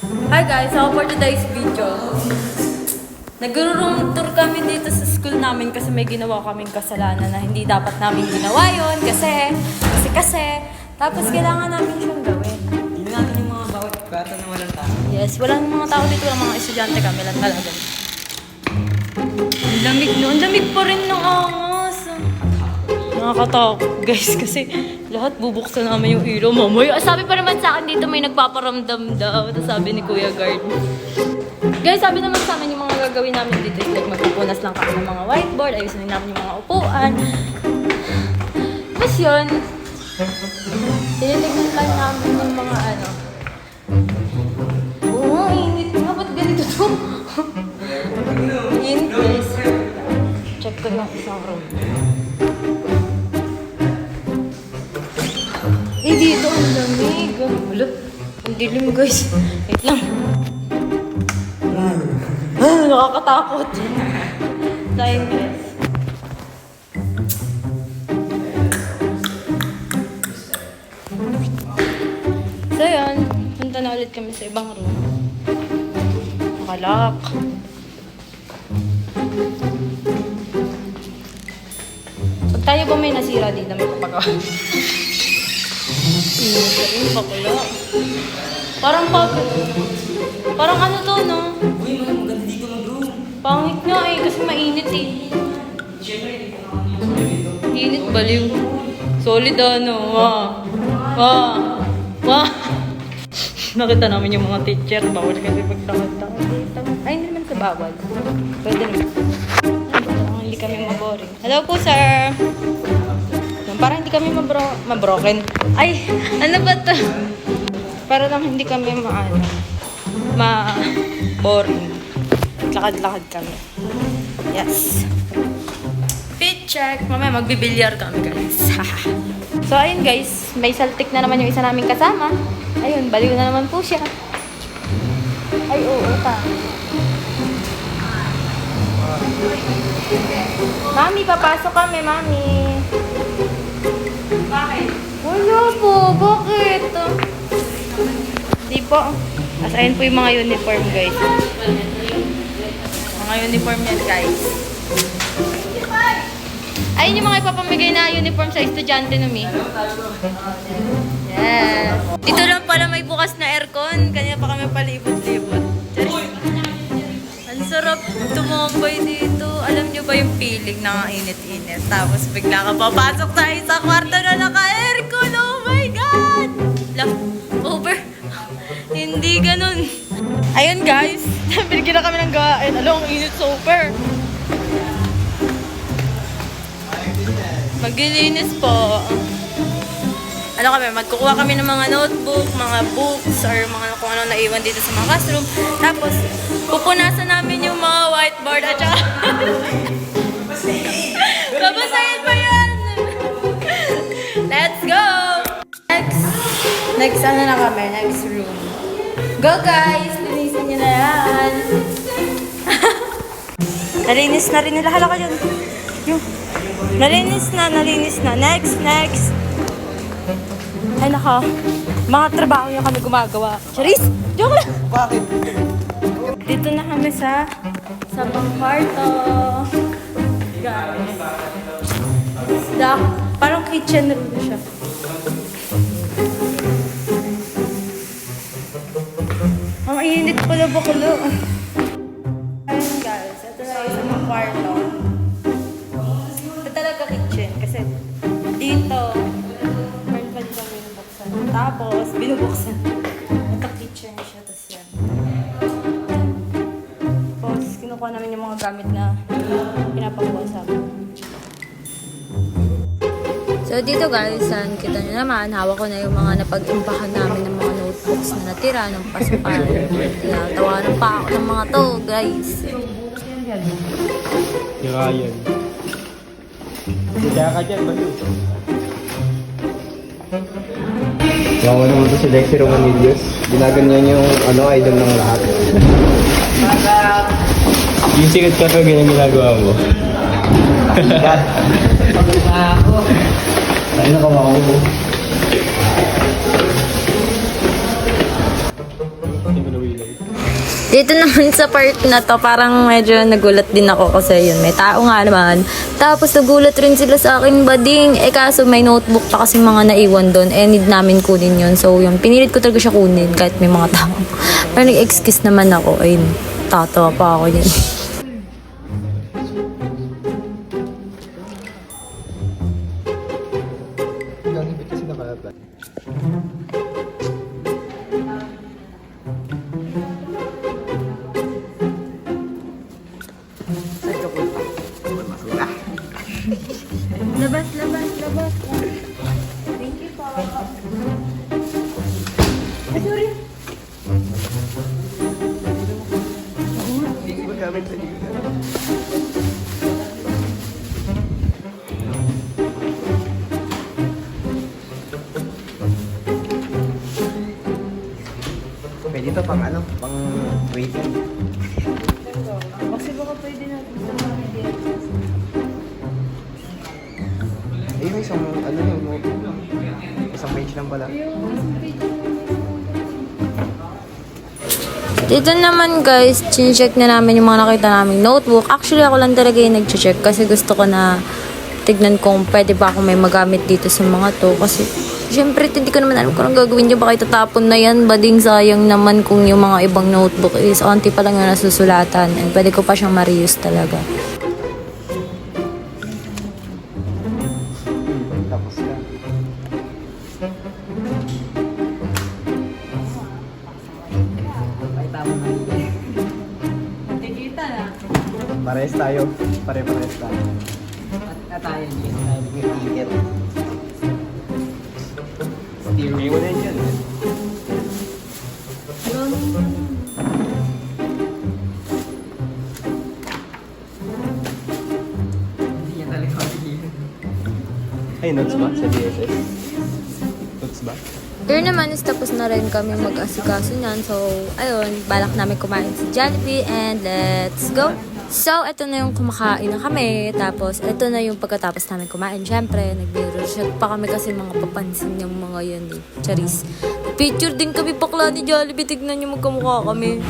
Hi guys, so for today's video, nag-room tour kami dito sa school namin kasi may ginawa kaming kasalanan na hindi dapat namin ginawa yun kasi tapos kailangan namin siyang gawin. Hindi natin yung mga bawat bata na walang tao. Yes, walang mga tao dito, walang mga estudyante kami lang talaga. Ang lamig no, ang lamig pa rin ng angas. Nakakatakot guys kasi lahat bubuksan namin yung ilaw. Mamaya, sabi pa naman sa akin dito may nagpaparamdam daw. Tapos sabi ni Kuya Guard. Guys, sabi naman sa amin yung mga gagawin namin dito is like magpupunas lang kami ng mga whiteboard, ayusin namin yung mga upuan. Tapos yun, tinitignan lang namin yung mga ano. Oo, init nga. Ba't ganito to? Init guys. Check ko yung isang room. Eh, dito ang lamig. Wala. Ang dilim guys. Wait lang. Nakakatakot. Dahil guys. So yun, punta na ulit kami sa ibang room. Nakalak. Pag tayo ba may nasira dito, may kapagawa. Bakula. Parang ano to, no? Uy, maganda dito mag-room. Pangit nga eh, kasi mainit eh. Siyempre, hindi ka nakakita dito. Init, baliw. Solid ano, wah. Nakita namin yung mga teacher, bawal kasi pagtakot-takot dito. Ay, hindi naman sa bawal. Pwede naman. Parang hindi kami maboring. Hello po, sir. Para hindi kami mabroken. Ay, ano ba to? Para lang hindi kami ma-boring. Lakad-lakad kami. Yes. Fit check. Mamaya magbibilyar kami, guys. So, ayun guys. May saltik na naman yung isa naming kasama. Ayun, baliw na naman po siya. Ay, oo, ta. Mami, papasok kami, mami. Bakit? Wala po. Bakit? Di po. As ayun po yung mga uniform, guys. Mga uniform yan, guys. Ayun yung mga ipapamigay na uniform sa estudyante numi. Yes. Dito lang pala may bukas na aircon. Kanina pa kami palibot-libot. Ang sarap tumambay dito. Alam nyo ba yung feeling na init-init? Tapos bigla ka papasok tayo sa kwarto na naka-aircon. Oh my God! Love over. Hindi ganun. Ayun guys. Binigyan na kami ng gawain. Alam, ang init super. Maglilinis po. Ano kami, magkukuha kami ng mga notebook, mga books, or mga kung ano naiwan dito sa mga classroom. Tapos, pupunasan namin yung mga whiteboard at saka... Babasahin pa yan! Let's go! Next ano na kami, next room. Go guys! Linisin nyo na yan! Nalinis na rin nila. Hala ka dyan. Yung... Nalinis na. Next. Ay naka, mga trabaho yung kami gumagawa. Charis! Joke lang! Bakit? Dito na kami sa kwarto. Guys. Parang kitchen room siya. Ang init pala baklo. Ayun guys, ito na yung sa kwarto. Ito talaga kitchen kasi dito meron pa din kami binubuksan. Tapos binubuksan. Ito kitchen siya. Tapos yan. Tapos kinukuha namin yung mga gamit na pinapakuha sa amin. So dito guys, kita nyo naman, hawak ko na yung mga napag-impahan namin ng mga notebooks na natira ng pasukan. Kaya tawanan pa ako ng mga to guys. Yung ayon. Kaya ka dyan ba yun? Wawa naman ito si Lexi Romanillos. Ginaganyan yung idol ng lahat. Yung sikat ka pa ganyan ginagawa mo. Ay, nakawa ko. wilay. Dito naman sa part na to, parang medyo nagulat din ako kasi yun, may tao nga naman. Tapos nagulat rin sila sa akin, bading. Kaso may notebook pa kasi mga naiwan doon. Need namin kunin yun. So yun, pinilit ko talaga siya kunin kahit may mga tao. Pero nag-excuse naman ako. Ayun, tatawa pa ako yun. Gagawin kasi nakalaban. Labas, labas, labas. Thank you po. Sorry. Hindi ko gamit sa dito. Pwede to pang ano? Pang waiting. Kasi baka pwede natin sa mga Eh, may isang ano yung isang page lang pala. Dito naman guys, check na namin yung mga nakita namin notebook. Actually ako lang talaga yung nag-check kasi gusto ko na tignan kung pwede ba ako may magamit dito sa mga to. Kasi syempre hindi ko naman alam kung anong gagawin nyo. Baka itatapon na yan. Bading sayang naman kung yung mga ibang notebook is onti pa lang yung nasusulatan. And pwede ko pa siyang ma-reuse talaga. Tapos na. Ay, tama na. Nakikita na. Parehas tayo. Pare-parehas tayo. At tayo, hindi tayo. May ticket. Theory mo na yun. Hindi niya talaga mapilihan. Ay, notes ba? Sa DSS? Notes ba? Here naman is tapos na rin kami mag-asikaso niyan. So, ayun, balak namin kumain sa Jollibee and let's go! So, ito na yung kumakain na kami. Tapos, ito na yung pagkatapos namin kumain. Siyempre, nag-mirror shot pa kami kasi mga papansin yung mga yan eh. Charis. Picture din kami bakla ni Jollibee. Tignan nyo magkamukha kami.